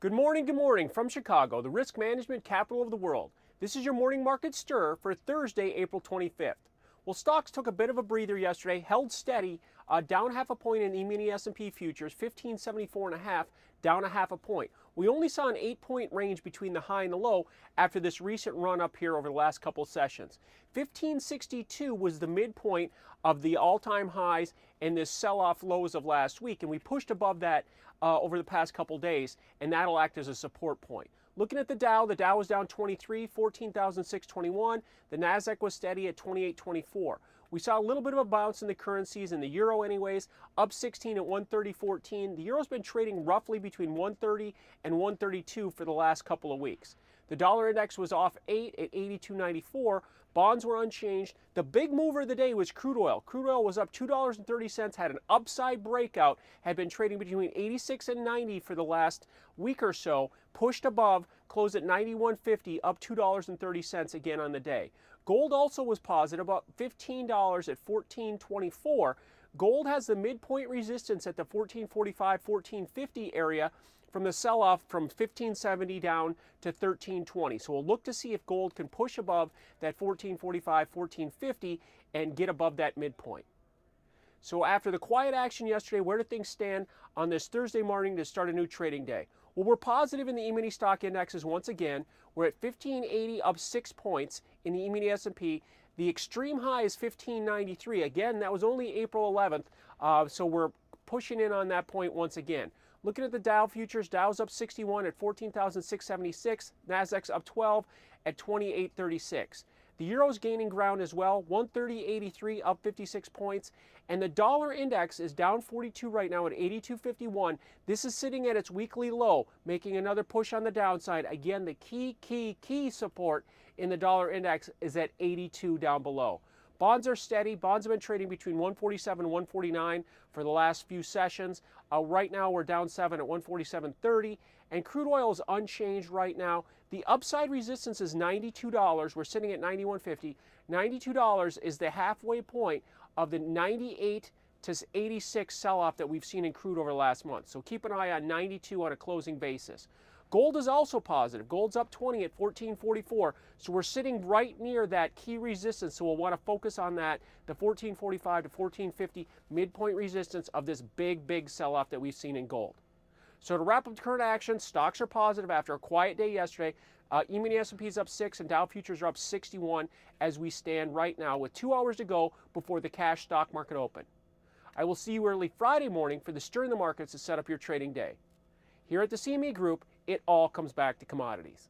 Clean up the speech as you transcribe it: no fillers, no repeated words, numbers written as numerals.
Good morning from Chicago, the risk management capital of the world. This is your morning market stir for Thursday, April 25th. Well, stocks took a bit of a breather yesterday, held steady, down half a point in E-mini S&P futures, 1574.5, down a half a point. We only saw an 8-point range between the high and the low after this recent run up here over the last couple sessions. 1562 was the midpoint of the all-time highs and this sell-off lows of last week, and we pushed above that over the past couple days, and that'll act as a support point. Looking at the Dow was down 23, 14,621. The Nasdaq was steady at 2824. We saw a little bit of a bounce in the currencies, in the euro anyways, up 16 at 130.14. The euro's been trading roughly between 130 and 132 for the last couple of weeks. The dollar index was off 8 at 82.94. Bonds were unchanged. The big mover of the day was crude oil. Crude oil was up $2.30, had an upside breakout, had been trading between 86 and 90 for the last week or so, pushed above, closed at 91.50, up $2.30 again on the day. Gold also was positive, up $15 at 14.24. Gold has the midpoint resistance at the 14.45, 14.50 area from the sell-off from 1570 down to 1320. So we'll look to see if gold can push above that 1445, 1450 and get above that midpoint. So after the quiet action yesterday, where do things stand on this Thursday morning to start a new trading day? Well, we're positive in the E-mini stock indexes once again. We're at 1580, up 6 points in the E-mini S&P. The extreme high is 1593. Again, that was only April 11th, so we're pushing in on that point once again. Looking at the Dow futures, Dow's up 61 at 14,676. Nasdaq's up 12 at 2836. The euro's gaining ground as well, 130.83, up 56 points. And the dollar index is down 42 right now at 82.51. This is sitting at its weekly low, making another push on the downside. Again, the key support in the dollar index is at 82 down below. Bonds are steady. Bonds have been trading between 147 and 149 for the last few sessions. Right now we're down 7 at 147.30, and crude oil is unchanged right now. The upside resistance is $92. We're sitting at 91.50. $92 is the halfway point of the 98 to 86 sell-off that we've seen in crude over the last month. So keep an eye on 92 on a closing basis. Gold is also positive. Gold's up 20 at 1444. So we're sitting right near that key resistance. So we'll want to focus on that, the 1445 to 1450 midpoint resistance of this big sell-off that we've seen in gold. So to wrap up the current action, stocks are positive after a quiet day yesterday. E-mini S&P is up 6 and Dow futures are up 61 as we stand right now with 2 hours to go before the cash stock market open. I will see you early Friday morning for the Stir in the Markets to set up your trading day. Here at the CME Group, it all comes back to commodities.